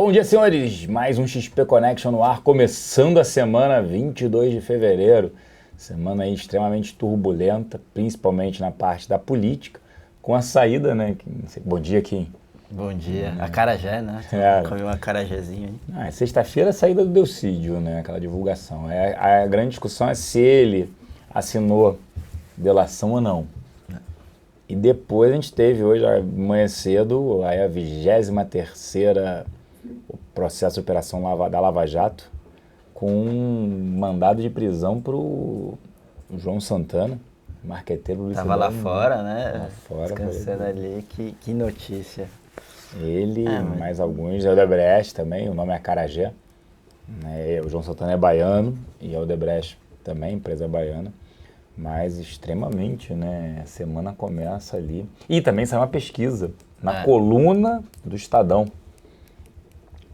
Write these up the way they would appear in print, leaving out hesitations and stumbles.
Bom dia, senhores! Mais um XP Connection no ar, começando a semana 22 de fevereiro. Semana aí extremamente turbulenta, principalmente na parte da política, com a saída, né? Bom dia, Kim. Bom dia. Acarajé, né? Comi um acarajézinho aí. Sexta-feira a saída do Delcídio, né? Aquela divulgação. A grande discussão é se ele assinou delação ou não. E depois a gente teve hoje, amanhã cedo, aí a 23ª processo de operação da Lava Jato, com um mandado de prisão para o João Santana, marqueteiro do Tava lá fora, né? Lá fora. Descansando ali, que notícia. Ele, mais alguns, é o Odebrecht também, o nome é Acarajé. Né? O João Santana é baiano e a Odebrecht também, empresa baiana. Mas extremamente, né? A semana começa ali. E também saiu uma pesquisa na coluna do Estadão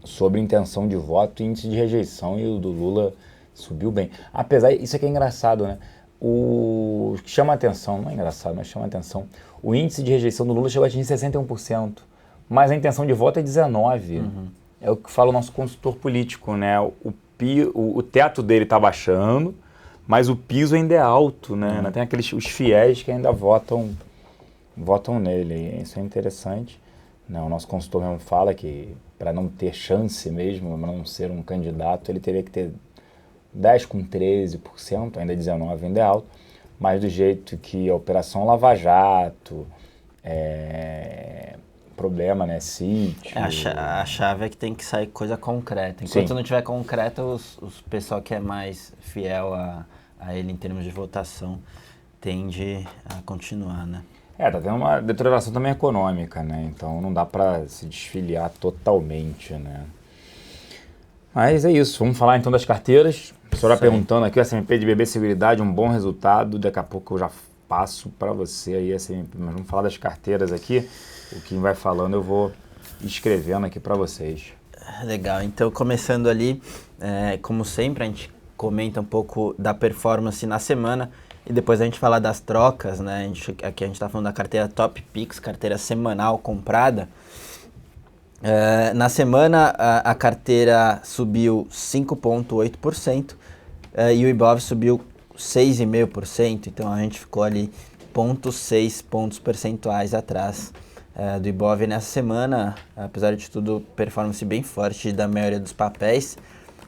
sobre intenção de voto e índice de rejeição, e o do Lula subiu bem. Apesar, isso aqui é engraçado, né? O que chama a atenção, não é engraçado, mas chama a atenção, o índice de rejeição do Lula chegou a atingir 61%, mas a intenção de voto é 19%. É o que fala o nosso consultor político, né? O teto dele está baixando, mas o piso ainda é alto, né? Tem os fiéis que ainda votam nele. Isso é interessante. Não, o nosso consultor mesmo fala que para não ter chance mesmo, para não ser um candidato, ele teria que ter 10 com 13%, ainda 19% ainda é alto, mas do jeito que a Operação Lava Jato, problema, né, sítio... A chave é que tem que sair coisa concreta. Enquanto não tiver concreta, os pessoal que é mais fiel a ele em termos de votação tende a continuar, né? Tá tendo uma deterioração também econômica, né? Então não dá para se desfiliar totalmente, né? Mas é isso, vamos falar então das carteiras. A senhora perguntando aqui, o SMP de BB Seguridade, um bom resultado. Daqui a pouco eu já passo para você aí, mas vamos falar das carteiras aqui. O que vai falando eu vou escrevendo aqui para vocês. Legal, então começando ali, como sempre, a gente comenta um pouco da performance na semana e depois a gente fala das trocas, né? Aqui a gente está falando da carteira Top Pix, carteira semanal comprada. Na semana a carteira subiu 5,8% e o Ibov subiu 6,5%, então a gente ficou ali 0,6 pontos percentuais atrás do Ibov nessa semana. Apesar de tudo, performance bem forte da maioria dos papéis.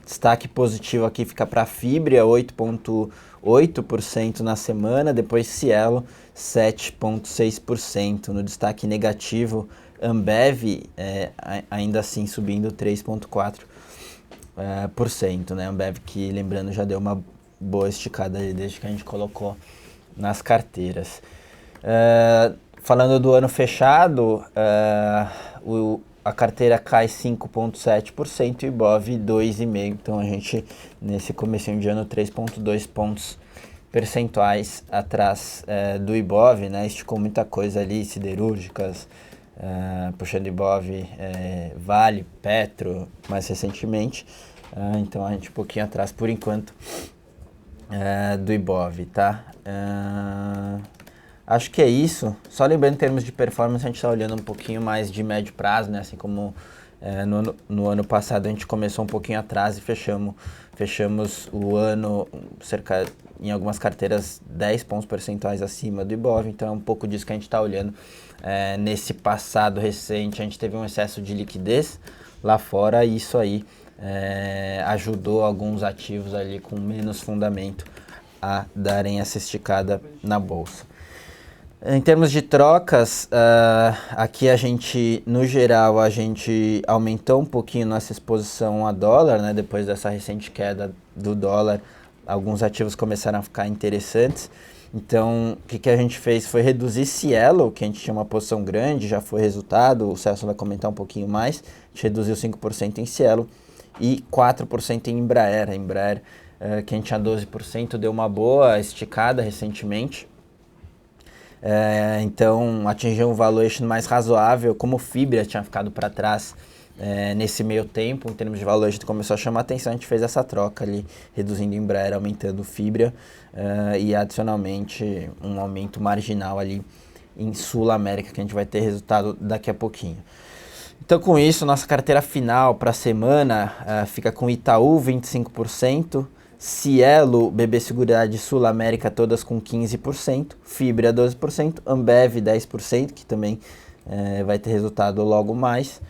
Destaque positivo aqui fica para a Fibria, 8,8% na semana, depois Cielo, 7,6%. No destaque negativo, Ambev, ainda assim subindo 3,4%, né? Ambev que, lembrando, já deu uma boa esticada ali desde que a gente colocou nas carteiras. Falando do ano fechado, a carteira cai 5,7% e o Ibov 2,5%. Então a gente, nesse comecinho de ano, 3,2 pontos percentuais atrás do Ibov, né? Esticou muita coisa ali, siderúrgicas, puxando Ibov, Vale, Petro, mais recentemente. Então a gente um pouquinho atrás, por enquanto, do Ibov, tá? Acho que é isso. Só lembrando, em termos de performance, a gente está olhando um pouquinho mais de médio prazo, né? Assim como no ano passado a gente começou um pouquinho atrás e fechamos o ano em algumas carteiras 10 pontos percentuais acima do Ibov. Então é um pouco disso que a gente está olhando. Nesse passado recente a gente teve um excesso de liquidez lá fora e isso aí ajudou alguns ativos ali com menos fundamento a darem essa esticada na bolsa. Em termos de trocas, aqui a gente, no geral, a gente aumentou um pouquinho nossa exposição a dólar, né? Depois dessa recente queda do dólar, alguns ativos começaram a ficar interessantes. Então, o que a gente fez foi reduzir Cielo, que a gente tinha uma posição grande, já foi resultado, o Celso vai comentar um pouquinho mais. A gente reduziu 5% em Cielo e 4% em Embraer. A Embraer, que a gente tinha 12%, deu uma boa esticada recentemente. Então atingiu um valuation mais razoável, como o Fibria tinha ficado para trás nesse meio tempo, em termos de valuation começou a chamar a atenção, a gente fez essa troca ali, reduzindo Embraer, aumentando o Fibria e adicionalmente um aumento marginal ali em Sul América, que a gente vai ter resultado daqui a pouquinho. Então, com isso, nossa carteira final para a semana fica com Itaú 25%, Cielo, BB Seguridade Sul América todas com 15%, Fibra 12%, Ambev 10%, que também vai ter resultado logo mais,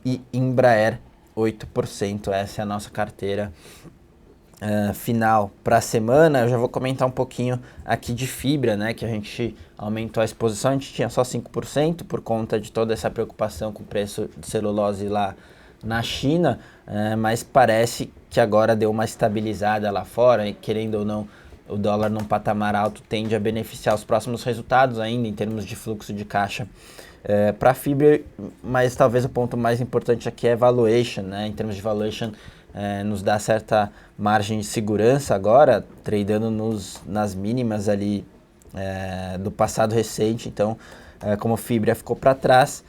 e Embraer 8%. Essa é a nossa carteira final para a semana. Eu já vou comentar um pouquinho aqui de Fibra, né, que a gente aumentou a exposição, a gente tinha só 5% por conta de toda essa preocupação com o preço de celulose lá na China, mas parece que agora deu uma estabilizada lá fora e, querendo ou não, o dólar num patamar alto tende a beneficiar os próximos resultados ainda em termos de fluxo de caixa para a Fibra, mas talvez o ponto mais importante aqui é valuation, né? Em termos de valuation, nos dá certa margem de segurança agora, tradando nas mínimas ali do passado recente. Então, como a Fibra ficou para trás,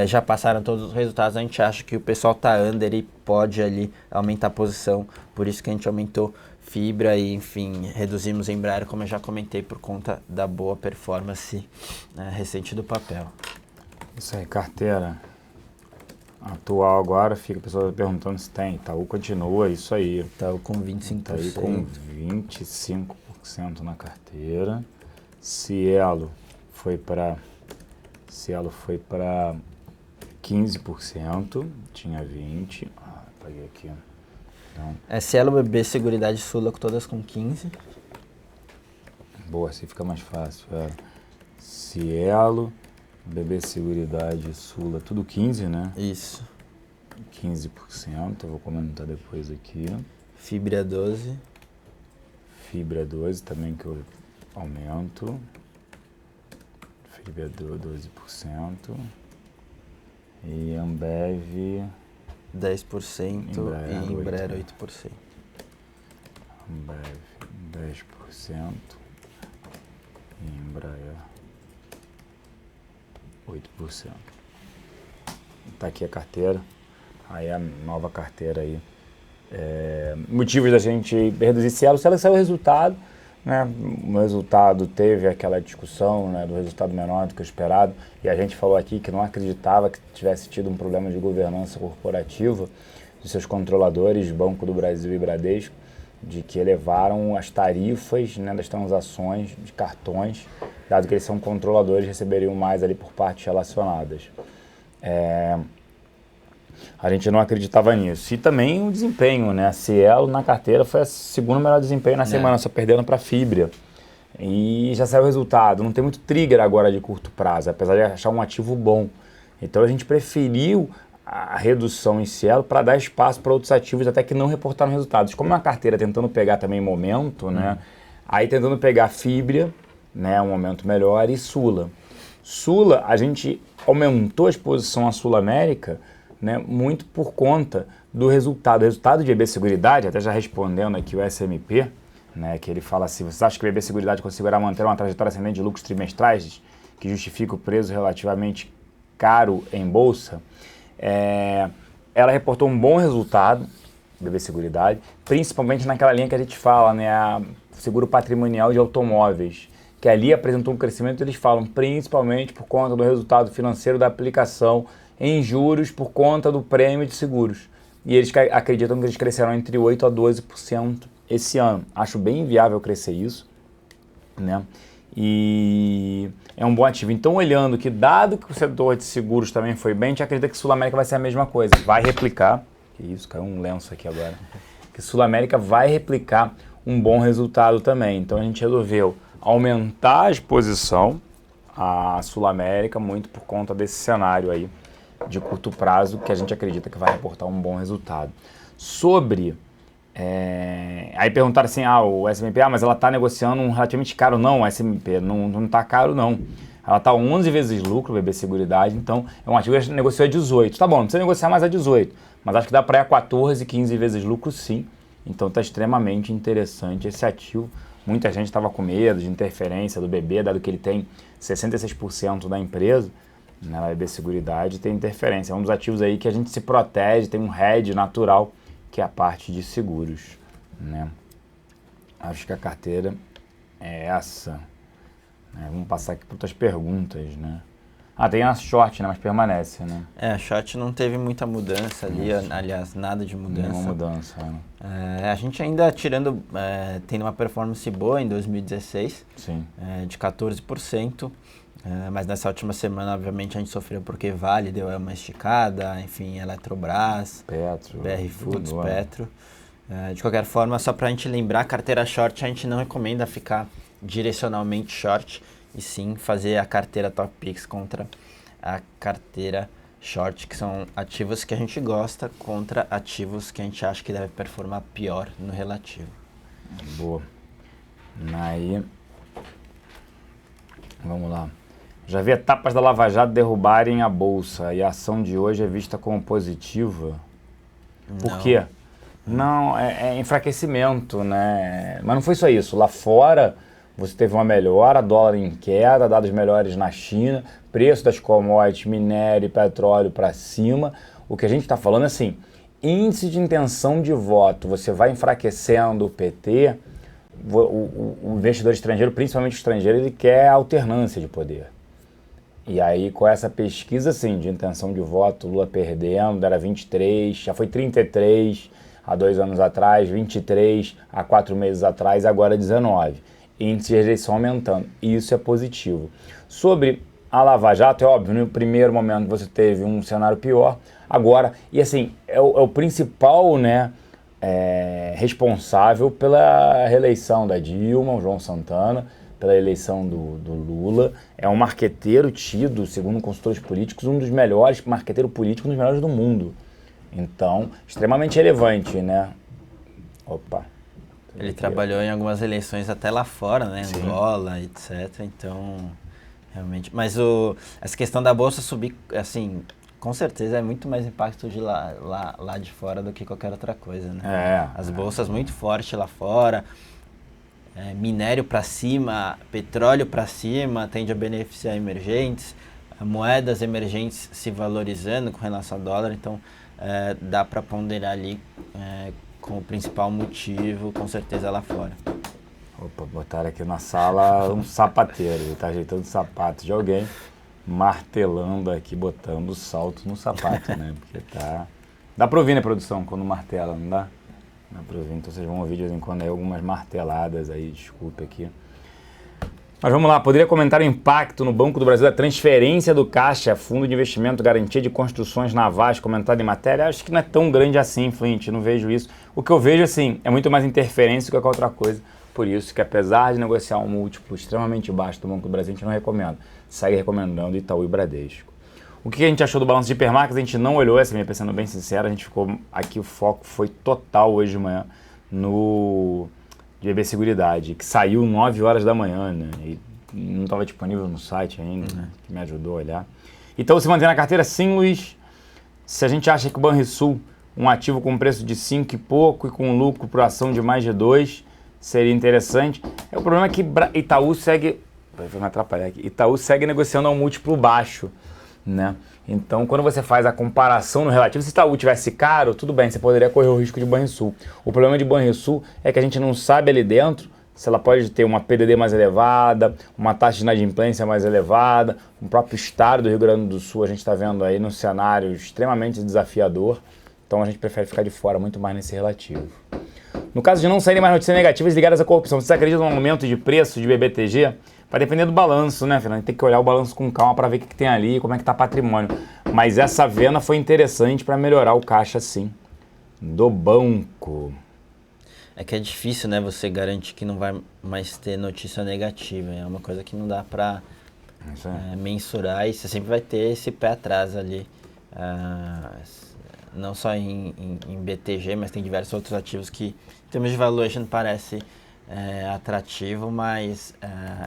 já passaram todos os resultados, a gente acha que o pessoal tá under e pode ali aumentar a posição, por isso que a gente aumentou Fibra e, enfim, reduzimos Embraer, como eu já comentei, por conta da boa performance recente do papel. Isso aí, carteira atual agora, fica a pessoa perguntando se tem. Itaú continua, isso aí. Itaú com 25%. Itaú com 25% na carteira. Cielo foi para 15%, tinha 20%. Paguei aqui. Então, Cielo, BB Seguridade Sul, todas com 15%. Boa, assim fica mais fácil. Cielo, BB Seguridade Sula, tudo 15, né? Isso. 15%, eu vou comentar depois aqui. Fibra 12. Fibra 12 também que eu aumento. Fibra 12%. E Ambev 10% e Embraer 8%. Ambev 10% e Embraer 8%. Tá aqui a carteira, aí a nova carteira aí. Motivos da gente reduzir Cielo saiu o resultado, né? O resultado teve aquela discussão, né, do resultado menor do que o esperado, e a gente falou aqui que não acreditava que tivesse tido um problema de governança corporativa de seus controladores, Banco do Brasil e Bradesco, de que elevaram as tarifas, né, das transações de cartões, dado que eles são controladores, receberiam mais ali por partes relacionadas. A gente não acreditava nisso. E também o desempenho, né? A Cielo na carteira foi o segundo melhor desempenho na semana, só perdendo para a Fibra. E já saiu o resultado. Não tem muito trigger agora de curto prazo, apesar de achar um ativo bom. Então a gente preferiu a redução em Cielo para dar espaço para outros ativos até que não reportaram resultados. Como é uma carteira tentando pegar também momento, né? Aí tentando pegar Fibra, né, um momento melhor, e Sula. Sula, a gente aumentou a exposição à Sul América, né, muito por conta do resultado. O resultado de BB Seguridade, até já respondendo aqui o SMP, né, que ele fala assim: vocês acham que a BB Seguridade conseguirá manter uma trajetória ascendente de lucros trimestrais que justifica o preço relativamente caro em bolsa? Ela reportou um bom resultado, BB Seguridade, principalmente naquela linha que a gente fala, né, a seguro patrimonial de automóveis, que ali apresentou um crescimento, eles falam, principalmente por conta do resultado financeiro da aplicação em juros por conta do prêmio de seguros. E eles acreditam que eles crescerão entre 8% a 12% esse ano. Acho bem inviável crescer isso, né? E é um bom ativo. Então, olhando que, dado que o setor de seguros também foi bem, a gente acredita que Sul América vai ser a mesma coisa. Vai replicar. Que isso, caiu um lenço aqui agora. Que Sul América vai replicar um bom resultado também. Então, a gente resolveu aumentar a exposição à Sul América muito por conta desse cenário aí de curto prazo, que a gente acredita que vai reportar um bom resultado. Sobre... aí perguntaram assim, o SMP, mas ela está negociando um relativamente caro. Não, o SMP não está caro, não. Ela está 11 vezes lucro, BB Seguridade, então é um ativo que negociou a 18. Tá bom, não precisa negociar mais a 18, mas acho que dá para ir a 14, 15 vezes lucro, sim. Então está extremamente interessante esse ativo. Muita gente estava com medo de interferência do BB, dado que ele tem 66% da empresa. Na BB Seguridade tem interferência. É um dos ativos aí que a gente se protege, tem um hedge natural, que é a parte de seguros, né? Acho que a carteira é essa. Vamos passar aqui para outras perguntas, né? Tem a short, né? Mas permanece, né? A short não teve muita mudança ali, aliás, nada de mudança. Nenhuma mudança, a gente ainda tendo uma performance boa em 2016, sim. De 14%, mas nessa última semana, obviamente, a gente sofreu porque Vale deu uma esticada, enfim, Eletrobras, Petro, BR Foods, Petro. De qualquer forma, só para a gente lembrar, carteira short a gente não recomenda ficar direcionalmente short, e sim fazer a carteira Top Picks contra a carteira short, que são ativos que a gente gosta contra ativos que a gente acha que deve performar pior no relativo. Boa. Aí, vamos lá. Já vi etapas da Lava Jato derrubarem a bolsa e a ação de hoje é vista como positiva. Por quê? Não, é enfraquecimento, né? Mas não foi só isso. Lá fora você teve uma melhora, dólar em queda, dados melhores na China, preço das commodities, minério e petróleo para cima. O que a gente está falando é assim, índice de intenção de voto, você vai enfraquecendo o PT, o investidor estrangeiro, principalmente o estrangeiro, ele quer alternância de poder. E aí, com essa pesquisa, assim, de intenção de voto, Lula perdendo, era 23, já foi 33 há 2 anos atrás, 23 há 4 meses atrás, agora 19. Índice de rejeição aumentando. E isso é positivo. Sobre a Lava Jato, é óbvio, no primeiro momento você teve um cenário pior, agora, e assim, é o principal, né, responsável pela reeleição da Dilma, o João Santana, pela eleição do Lula, é um marqueteiro tido, segundo consultores políticos, um dos melhores, marqueteiro político, um dos melhores do mundo. Então, extremamente relevante, né? Opa. Ele trabalhou em algumas eleições até lá fora, né? Sim. Angola, etc. Então, realmente... Mas essa questão da bolsa subir, assim, com certeza é muito mais impacto de lá de fora do que qualquer outra coisa, né? As bolsas muito fortes lá fora, minério para cima, petróleo para cima, tende a beneficiar emergentes, moedas emergentes se valorizando com relação ao dólar, então dá para ponderar ali como principal motivo, com certeza, lá fora. Opa, botaram aqui na sala um sapateiro, ele tá ajeitando o sapato de alguém, martelando aqui, botando o salto no sapato, né? Porque tá... Dá pra ouvir, né, produção, quando martela, não dá? Dá pra ouvir, então vocês vão ouvir de vez em quando aí algumas marteladas aí, desculpa aqui. Mas vamos lá, poderia comentar o impacto no Banco do Brasil da transferência do Caixa, Fundo de Investimento Garantia de Construções Navais, comentado em matéria? Acho que não é tão grande assim, Flint, não vejo isso. O que eu vejo, assim, é muito mais interferência do que qualquer outra coisa. Por isso que, apesar de negociar um múltiplo extremamente baixo do Banco do Brasil, a gente não recomenda. Segue recomendando Itaú e Bradesco. O que a gente achou do balanço de hipermarcas? A gente não olhou, essa minha pensando bem sincera, a gente ficou aqui, o foco foi total hoje de manhã no de BB Seguridade, que saiu 9 horas da manhã, né? E não estava disponível no site ainda, né? Que me ajudou a olhar. Então, se mantém na carteira, sim, Luiz. Se a gente acha que o Banrisul, um ativo com preço de 5 e pouco e com lucro por ação de mais de 2, seria interessante. O problema é que Itaú segue... Vai me atrapalhar aqui. Itaú segue negociando a um múltiplo baixo, né? Então, quando você faz a comparação no relativo, se Itaú tivesse caro, tudo bem, você poderia correr o risco de Banrisul. O problema de Banrisul é que a gente não sabe ali dentro se ela pode ter uma PDD mais elevada, uma taxa de inadimplência mais elevada, o próprio estado do Rio Grande do Sul a gente está vendo aí num cenário extremamente desafiador, então a gente prefere ficar de fora muito mais nesse relativo. No caso de não saírem mais notícias negativas ligadas à corrupção, vocês acreditam no aumento de preço de BBTG? Vai depender do balanço, né, Fernando? Tem que olhar o balanço com calma para ver o que tem ali e como é que está patrimônio. Mas essa venda foi interessante para melhorar o caixa, sim, do banco. É que é difícil, né, você garantir que não vai mais ter notícia negativa. É uma coisa que não dá para mensurar e você sempre vai ter esse pé atrás ali. Não só em BTG, mas tem diversos outros ativos que, em termos de valuation, parece atrativo, mas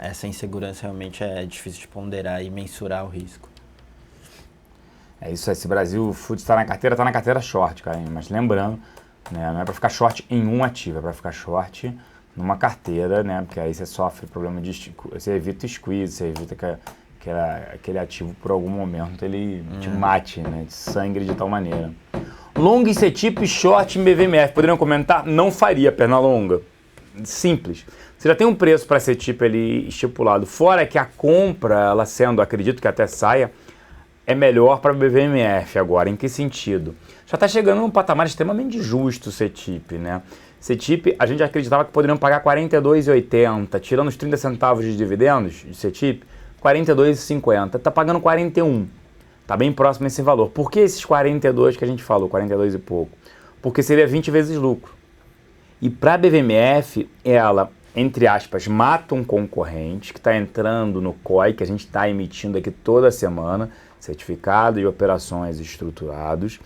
essa insegurança realmente é difícil de ponderar e mensurar o risco. É isso aí, se o Brasil Foods está na carteira short, cara, mas lembrando, né, não é para ficar short em um ativo, é para ficar short numa carteira, né, porque aí você sofre problema de... Você evita squeeze, você evita que aquele ativo por algum momento ele te mate, né, te sangre de tal maneira. Long em CETIP, short em BVMF, poderiam comentar? Não faria, perna longa. simples. Você já tem um preço para CETIP ali estipulado, fora que a compra, ela sendo, acredito que até saia, é melhor para a BVMF agora. Em que sentido? Já está chegando num patamar extremamente justo o CETIP, né? CETIP, a gente acreditava que poderiam pagar R$ 42,80, tirando os 30 centavos de dividendos de CETIP, R$ 42,50. Está pagando 41. Está bem próximo desse valor. Por que esses 42 que a gente falou, 42 e pouco? Porque seria 20 vezes lucro. E para a BVMF, ela, entre aspas, mata um concorrente que está entrando no COI, que a gente está emitindo aqui toda semana, certificado de operações estruturados.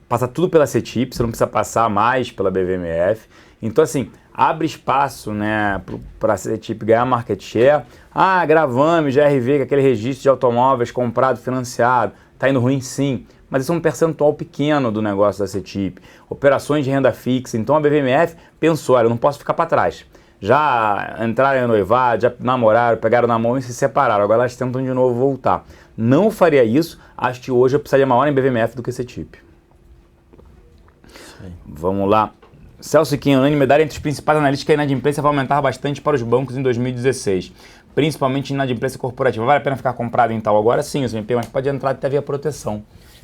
Passa tudo pela CETIP, você não precisa passar mais pela BVMF. Então, assim, abre espaço, né, para a CETIP ganhar market share. Gravame, GRV, que é aquele registro de automóveis comprado, financiado, está indo ruim sim, mas isso é um percentual pequeno do negócio da CETIP. Operações de renda fixa, então a BVMF pensou, olha, eu não posso ficar para trás. Já entraram em noivado, já namoraram, pegaram na mão e se separaram, agora elas tentam de novo voltar. Não faria isso, acho que hoje eu precisaria maior em BVMF do que CETIP. Vamos lá. Celso Quinho, unanimidade entre os principais analistas que a inadimplência vai aumentar bastante para os bancos em 2016, principalmente inadimplência corporativa. Vale a pena ficar comprado em tal? Agora sim, o CMP, mas pode entrar até via proteção,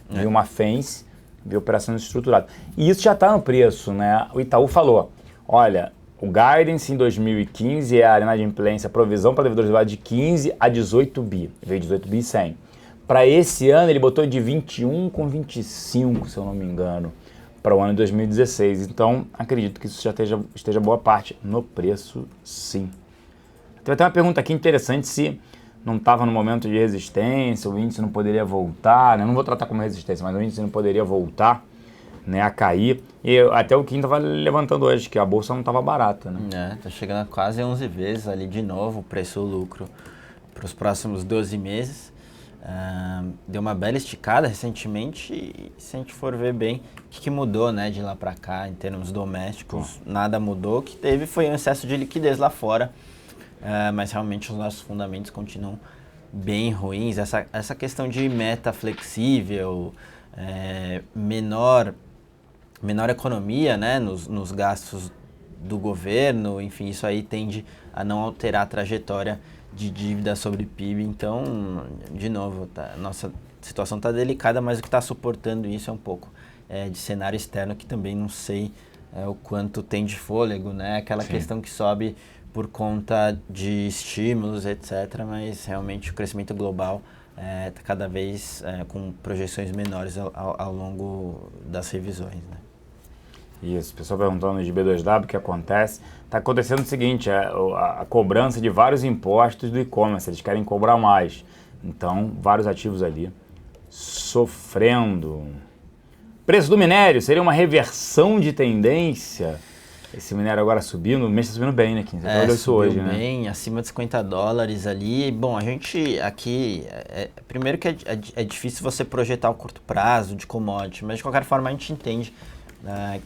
via uma FENS, via operações estruturadas. E isso já está no preço, né? O Itaú falou, olha, o guidance em 2015 é a inadimplência, a provisão para devedores de 15 a 18 bi, veio 18 bi 100. Para esse ano ele botou de 21 com 25, se eu não me engano, para o ano de 2016. Então, acredito que isso já esteja boa parte no preço, sim. Tem até uma pergunta aqui interessante, se não estava no momento de resistência, o índice não poderia voltar, né? Não vou tratar como resistência, mas o índice não poderia voltar, né, a cair. E até o Kim estava levantando hoje, que a bolsa não estava barata, né? Tá chegando a quase 11 vezes ali de novo o preço-lucro para os próximos 12 meses. Deu uma bela esticada recentemente e se a gente for ver bem o que mudou, né, de lá para cá em termos domésticos, nada mudou. O que teve foi um excesso de liquidez lá fora, mas realmente os nossos fundamentos continuam bem ruins. Essa questão de meta flexível, menor economia, né, nos gastos do governo, enfim, isso aí tende a não alterar a trajetória de dívida sobre PIB. Então, de novo, nossa situação está delicada, mas o que está suportando isso é um pouco de cenário externo, que também não sei o quanto tem de fôlego, né? Aquela questão que sobe por conta de estímulos, etc., mas realmente o crescimento global está cada vez com projeções menores ao longo das revisões, né? Isso, o pessoal perguntando de B2W o que acontece. Está acontecendo o seguinte, a cobrança de vários impostos do e-commerce, eles querem cobrar mais. Então, vários ativos ali sofrendo. Preço do minério, seria uma reversão de tendência? Esse minério agora subindo, o mês está subindo bem, né, Kim? Você olhou isso hoje, né? Bem, acima de $50 ali. Bom, a gente aqui, primeiro que é difícil você projetar o curto prazo de commodity, mas de qualquer forma a gente entende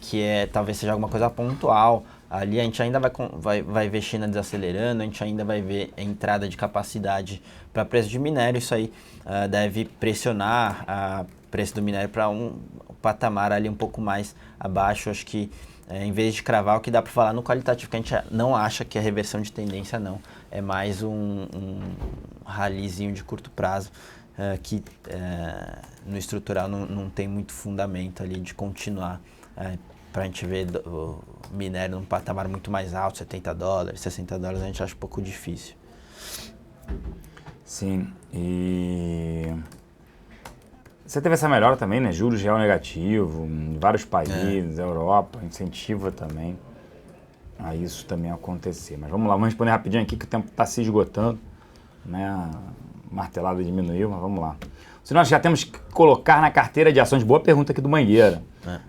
que talvez seja alguma coisa pontual. Ali a gente ainda vai ver China desacelerando, a gente ainda vai ver a entrada de capacidade para preço de minério. Isso aí deve pressionar o preço do minério para um patamar ali um pouco mais abaixo. Acho que em vez de cravar, o que dá para falar no qualitativo, que a gente não acha que é reversão de tendência, não. É mais um rallyzinho de curto prazo que no estrutural não tem muito fundamento ali de continuar. Para a gente ver o minério num patamar muito mais alto, $70, $60, a gente acha um pouco difícil. Sim, e você teve essa melhora também, né? Juros real negativo em vários países, Europa, incentiva também a isso também acontecer. Mas vamos lá, vamos responder rapidinho aqui que o tempo está se esgotando, né? A martelada diminuiu, mas vamos lá. Se nós já temos que colocar na carteira de ações, boa pergunta aqui do Mangueira.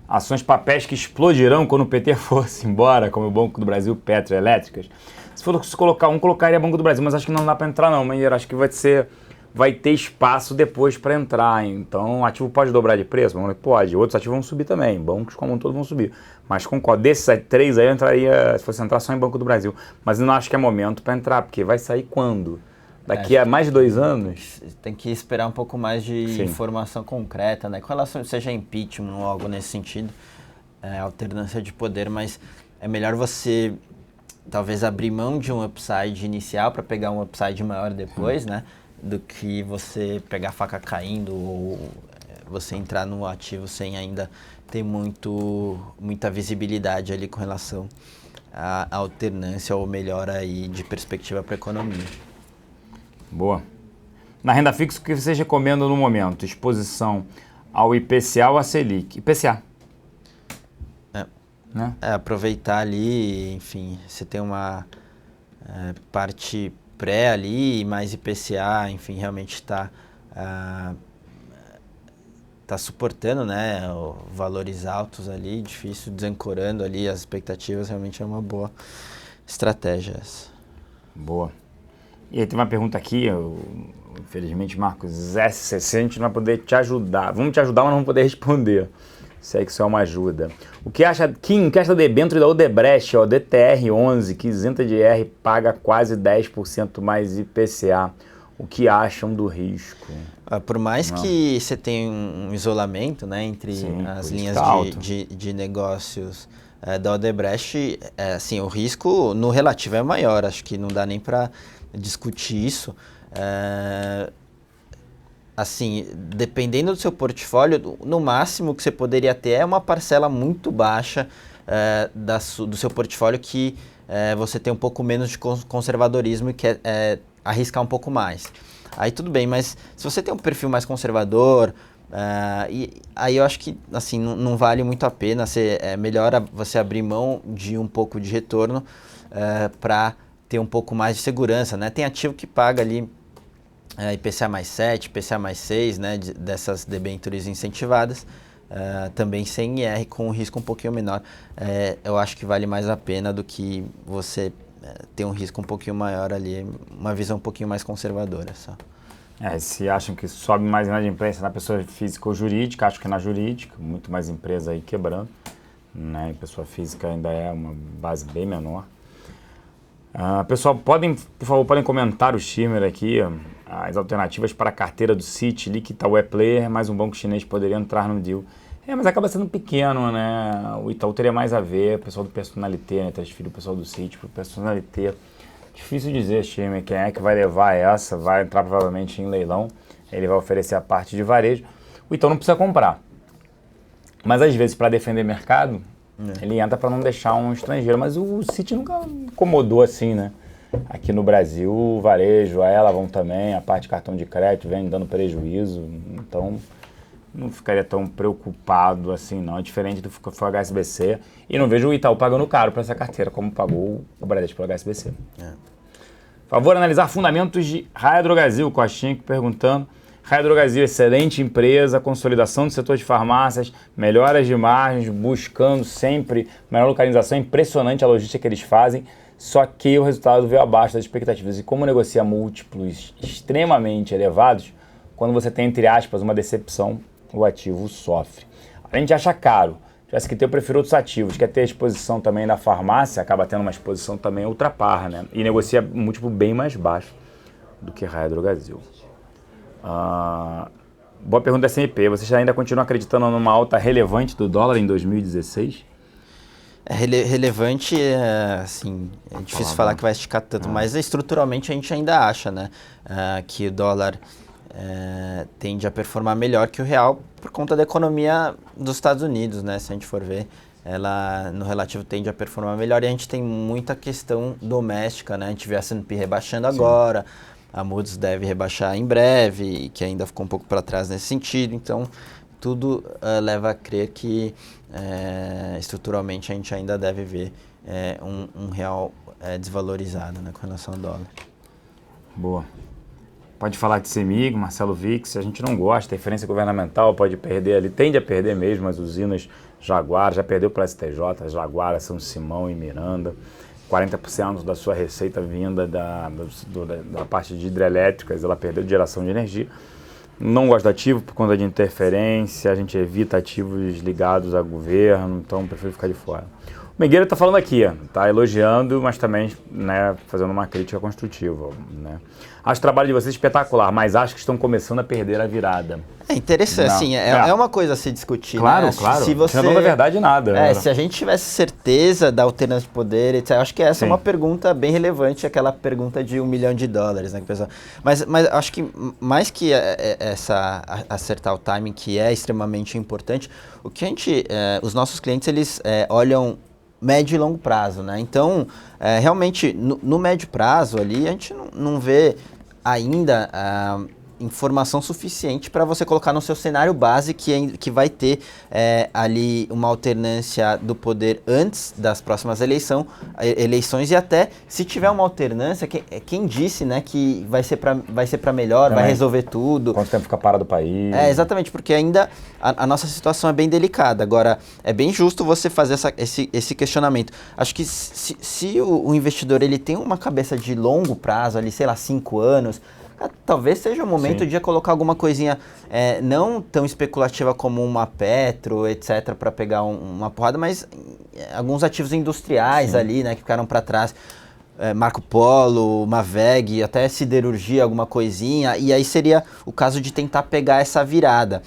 Ações papéis que explodirão quando o PT fosse embora, como o Banco do Brasil, Petro, Elétricas. Se fosse colocar um, colocaria Banco do Brasil, mas acho que não dá para entrar não, Mangueira. Acho que vai ter espaço depois para entrar. Então, o ativo pode dobrar de preço? Pode. Outros ativos vão subir também. Bancos como um todo vão subir. Mas concordo, desses 3 aí eu entraria, se fosse entrar, só em Banco do Brasil. Mas eu não acho que é momento para entrar, porque vai sair quando? Daqui a mais de 2 anos? Tem que esperar um pouco mais de informação concreta, né? Com relação, seja impeachment ou algo nesse sentido, alternância de poder, mas é melhor você talvez abrir mão de um upside inicial para pegar um upside maior depois, né? Do que você pegar a faca caindo ou você entrar no ativo sem ainda ter muita visibilidade ali com relação à alternância ou melhora aí de perspectiva para a economia. Boa. Na renda fixa, o que vocês recomendam no momento? Exposição ao IPCA ou à Selic? IPCA. Né? Aproveitar ali, enfim, você tem uma parte pré ali, mais IPCA, enfim, realmente está suportando, né, valores altos ali, difícil, desancorando ali as expectativas, realmente é uma boa estratégia essa. Boa. E aí tem uma pergunta aqui, infelizmente, Marcos, S60, a gente não vai poder te ajudar. Vamos te ajudar, mas não vamos poder responder. Sei que isso é uma ajuda. O que acha da debênture da Odebrecht, ó, DTR11, que isenta de IR, paga quase 10% mais IPCA. O que acham do risco? Por mais que você tenha um isolamento, né, entre as linhas de negócios da Odebrecht, assim, o risco no relativo é maior. Acho que não dá nem para discutir isso. Assim, dependendo do seu portfólio, no máximo que você poderia ter é uma parcela muito baixa do seu portfólio que você tem um pouco menos de conservadorismo e quer arriscar um pouco mais. Aí tudo bem, mas se você tem um perfil mais conservador, aí eu acho que assim, não vale muito a pena. É melhor você abrir mão de um pouco de retorno para ter um pouco mais de segurança, né? Tem ativo que paga ali IPCA mais 7, IPCA mais 6, né, dessas debêntures incentivadas, também sem IR, com um risco um pouquinho menor. Eu acho que vale mais a pena do que você ter um risco um pouquinho maior ali, uma visão um pouquinho mais conservadora só. Se acham que sobe mais inadimplência na pessoa física ou jurídica, acho que na jurídica, muito mais empresa aí quebrando, né, pessoa física ainda é uma base bem menor. Pessoal, por favor, podem comentar o Schirmer aqui, as alternativas para a carteira do Citi, ali que Itaú é player, mas um banco chinês poderia entrar no deal. Mas acaba sendo pequeno, né? O Itaú teria mais a ver, o pessoal do Personalité, né? Transferir o pessoal do Citi para o Personalité. Difícil dizer, Schirmer, quem é que vai levar essa, vai entrar provavelmente em leilão, ele vai oferecer a parte de varejo. O Itaú não precisa comprar, mas às vezes para defender mercado, ele entra para não deixar um estrangeiro, mas o Citi nunca incomodou assim, né? Aqui no Brasil, o varejo, a Elavon também, a parte de cartão de crédito vem dando prejuízo, então não ficaria tão preocupado assim não, é diferente do que foi o HSBC, e não vejo o Itaú pagando caro para essa carteira, como pagou o Bradesco pelo HSBC. Favor analisar fundamentos de Raia Drogasil, Coxinha perguntando. Raia Drogasil, excelente empresa, consolidação do setor de farmácias, melhoras de margens, buscando sempre melhor localização, impressionante a logística que eles fazem, só que o resultado veio abaixo das expectativas. E como negocia múltiplos extremamente elevados, quando você tem, entre aspas, uma decepção, o ativo sofre. A gente acha caro, tivesse que ter, eu prefiro outros ativos, quer ter a exposição também na farmácia, acaba tendo uma exposição também ultra par, né? E negocia múltiplo bem mais baixo do que Raia Drogasil. Boa pergunta da CNP. Vocês ainda continuam acreditando numa alta relevante do dólar em 2016? Relevante, assim, é difícil falar que vai esticar tanto, mas estruturalmente a gente ainda acha, né, que o dólar tende a performar melhor que o real por conta da economia dos Estados Unidos, né? Se a gente for ver, ela no relativo tende a performar melhor, e a gente tem muita questão doméstica, né? A gente vê a S&P rebaixando agora, a Moody's deve rebaixar em breve, que ainda ficou um pouco para trás nesse sentido, então tudo leva a crer que estruturalmente a gente ainda deve ver um real desvalorizado, né, com relação ao dólar. Boa. Pode falar de CEMIG, Marcelo Vix, a gente não gosta, a interferência governamental pode perder ali, tende a perder mesmo as usinas Jaguara, já perdeu para a STJ, Jaguara, São Simão e Miranda, 40% da sua receita vinda da parte de hidrelétricas, ela perdeu de geração de energia. Não gosto de ativo por conta de interferência, a gente evita ativos ligados a governo, então prefiro ficar de fora. Mengueira está falando aqui, está elogiando, mas também, né, fazendo uma crítica construtiva, né? Acho o trabalho de vocês espetacular, mas acho que estão começando a perder a virada. É interessante, assim, é uma coisa a se discutir, claro, né? Claro, se você, não é verdade nada. Se a gente tivesse certeza da alternância de poder, etc., eu acho que essa é uma pergunta bem relevante, aquela pergunta de $1 milhão, né, pessoal? Mas acho que mais que acertar o timing, que é extremamente importante, o que os nossos clientes, eles olham médio e longo prazo, né? Então, realmente, no médio prazo ali, a gente não vê ainda informação suficiente para você colocar no seu cenário base que vai ter ali uma alternância do poder antes das próximas eleições e até se tiver uma alternância, quem disse, né, que vai ser para melhor, vai resolver tudo. Quanto tempo fica parado o país. Exatamente, porque ainda a nossa situação é bem delicada. Agora, é bem justo você fazer esse questionamento. Acho que se o investidor ele tem uma cabeça de longo prazo, ali, sei lá, 5 anos, talvez seja o momento de colocar alguma coisinha não tão especulativa como uma Petro, etc., para pegar uma porrada, mas alguns ativos industriais ali, né, que ficaram para trás. Marco Polo, Maveg, até siderurgia, alguma coisinha, e aí seria o caso de tentar pegar essa virada.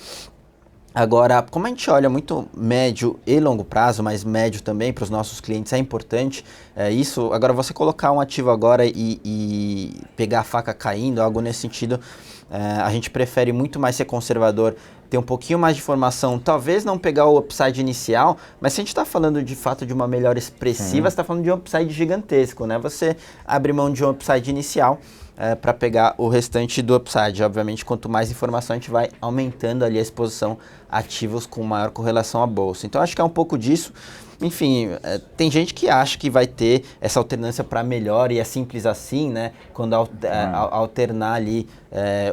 Agora, como a gente olha muito médio e longo prazo, mas médio também para os nossos clientes é importante, isso. Agora, você colocar um ativo agora e pegar a faca caindo, algo nesse sentido, a gente prefere muito mais ser conservador, ter um pouquinho mais de informação, talvez não pegar o upside inicial, mas se a gente está falando de fato de uma melhora expressiva, você está falando de um upside gigantesco, né? Você abre mão de um upside inicial para pegar o restante do upside. Obviamente, quanto mais informação a gente vai aumentando ali a exposição a ativos com maior correlação à bolsa. Então, acho que é um pouco disso. Enfim, tem gente que acha que vai ter essa alternância para melhor e é simples assim, né? Quando alternar ali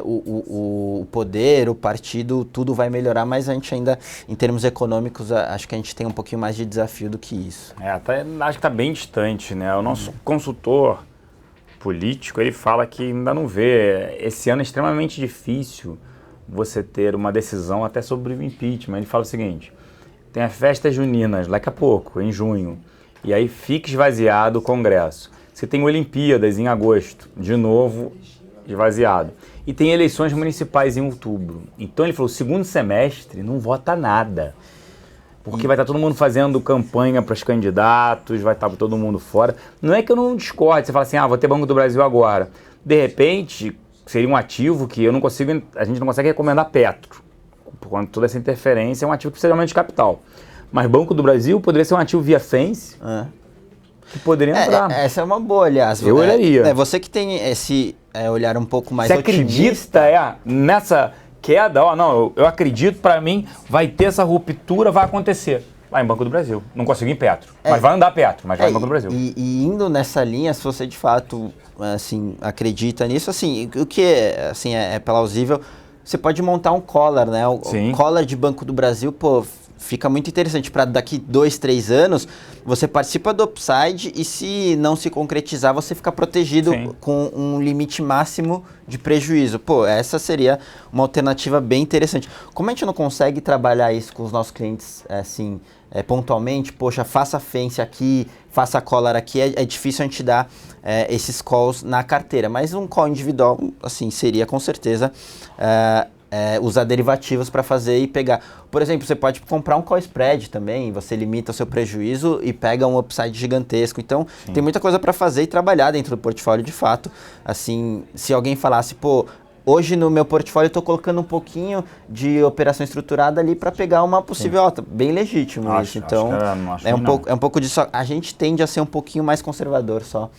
o poder, o partido, tudo vai melhorar, mas a gente ainda, em termos econômicos, acho que a gente tem um pouquinho mais de desafio do que isso. Até acho que está bem distante, né? O nosso consultor político, ele fala que ainda não vê. Esse ano é extremamente difícil você ter uma decisão até sobre o impeachment. Ele fala o seguinte: tem as festas juninas daqui a pouco, em junho, e aí fica esvaziado o Congresso. Você tem Olimpíadas em agosto, de novo esvaziado. E tem eleições municipais em outubro. Então ele falou, segundo semestre não vota nada. Porque vai estar todo mundo fazendo campanha para os candidatos, vai estar todo mundo fora. Não é que eu não discorde, você fala assim, vou ter Banco do Brasil agora. De repente, seria um ativo que a gente não consegue recomendar Petro. Por conta de toda essa interferência, é um ativo que precisa de capital. Mas Banco do Brasil poderia ser um ativo via Fence, que poderia entrar. Essa é uma boa, aliás. Eu olharia. Você que tem esse olhar um pouco mais otimista. Você acredita nessa queda? Eu acredito, para mim, vai ter essa ruptura, vai acontecer. Vai em Banco do Brasil. Não consigo em Petro. Mas vai andar Petro, mas vai em Banco do Brasil. E indo nessa linha, se você de fato assim, acredita nisso, assim, o que é plausível, você pode montar um collar, né? O collar de Banco do Brasil, fica muito interessante para daqui 2, 3 anos, você participa do upside e se não se concretizar, você fica protegido com um limite máximo de prejuízo. Essa seria uma alternativa bem interessante. Como a gente não consegue trabalhar isso com os nossos clientes, assim, pontualmente, faça Fence aqui, faça collar aqui, é difícil a gente dar esses calls na carteira, mas um call individual, assim, seria com certeza usar derivativos para fazer e pegar. Por exemplo, você pode comprar um call spread também, você limita o seu prejuízo e pega um upside gigantesco. Então, tem muita coisa para fazer e trabalhar dentro do portfólio de fato. Assim, se alguém falasse, hoje no meu portfólio eu estou colocando um pouquinho de operação estruturada ali para pegar uma possível alta. Bem legítimo isso. Então, é um pouco disso. A gente tende a ser um pouquinho mais conservador só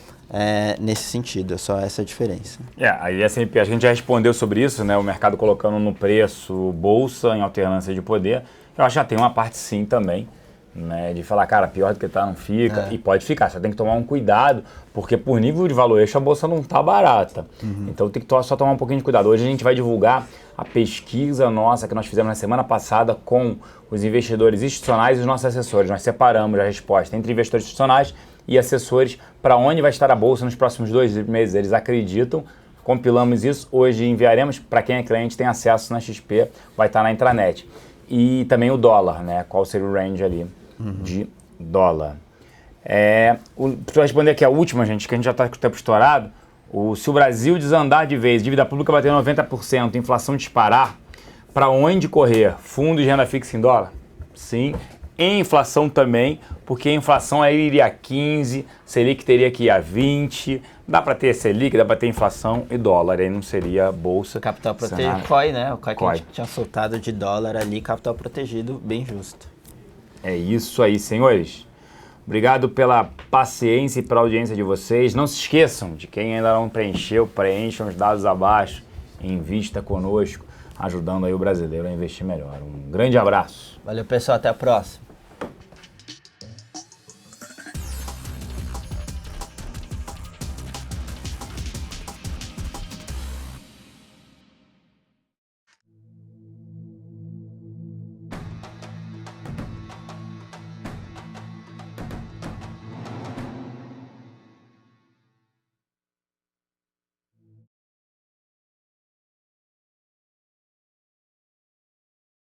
nesse sentido. É só essa a diferença. Aí acho que a gente já respondeu sobre isso, né? O mercado colocando no preço bolsa em alternância de poder. Eu acho que já tem uma parte sim também, né, de falar, cara, pior do que tá não fica, e pode ficar, só tem que tomar um cuidado, porque por nível de valuation a bolsa não tá barata, então tem que só tomar um pouquinho de cuidado. Hoje a gente vai divulgar a pesquisa nossa que nós fizemos na semana passada com os investidores institucionais e os nossos assessores. Nós separamos a resposta entre investidores institucionais e assessores para onde vai estar a bolsa nos próximos 2 meses. Eles acreditam, compilamos isso, hoje enviaremos, para quem é cliente tem acesso na XP, vai estar na intranet. E também o dólar, né? Qual seria o range ali de dólar. Para responder aqui a última, gente, que a gente já está com o tempo estourado, se o Brasil desandar de vez, dívida pública bater 90%, inflação disparar, para onde correr? Fundo de renda fixa em dólar? Sim. Em inflação também, porque a inflação aí iria a 15, Selic teria que ir a 20, dá para ter Selic, dá para ter inflação e dólar, aí não seria bolsa. Capital protegido, COI, né? O COI que a gente tinha soltado de dólar ali, capital protegido, bem justo. É isso aí, senhores. Obrigado pela paciência e pela audiência de vocês. Não se esqueçam de quem ainda não preencheu, preencham os dados abaixo, invista conosco, ajudando aí o brasileiro a investir melhor. Um grande abraço. Valeu, pessoal. Até a próxima.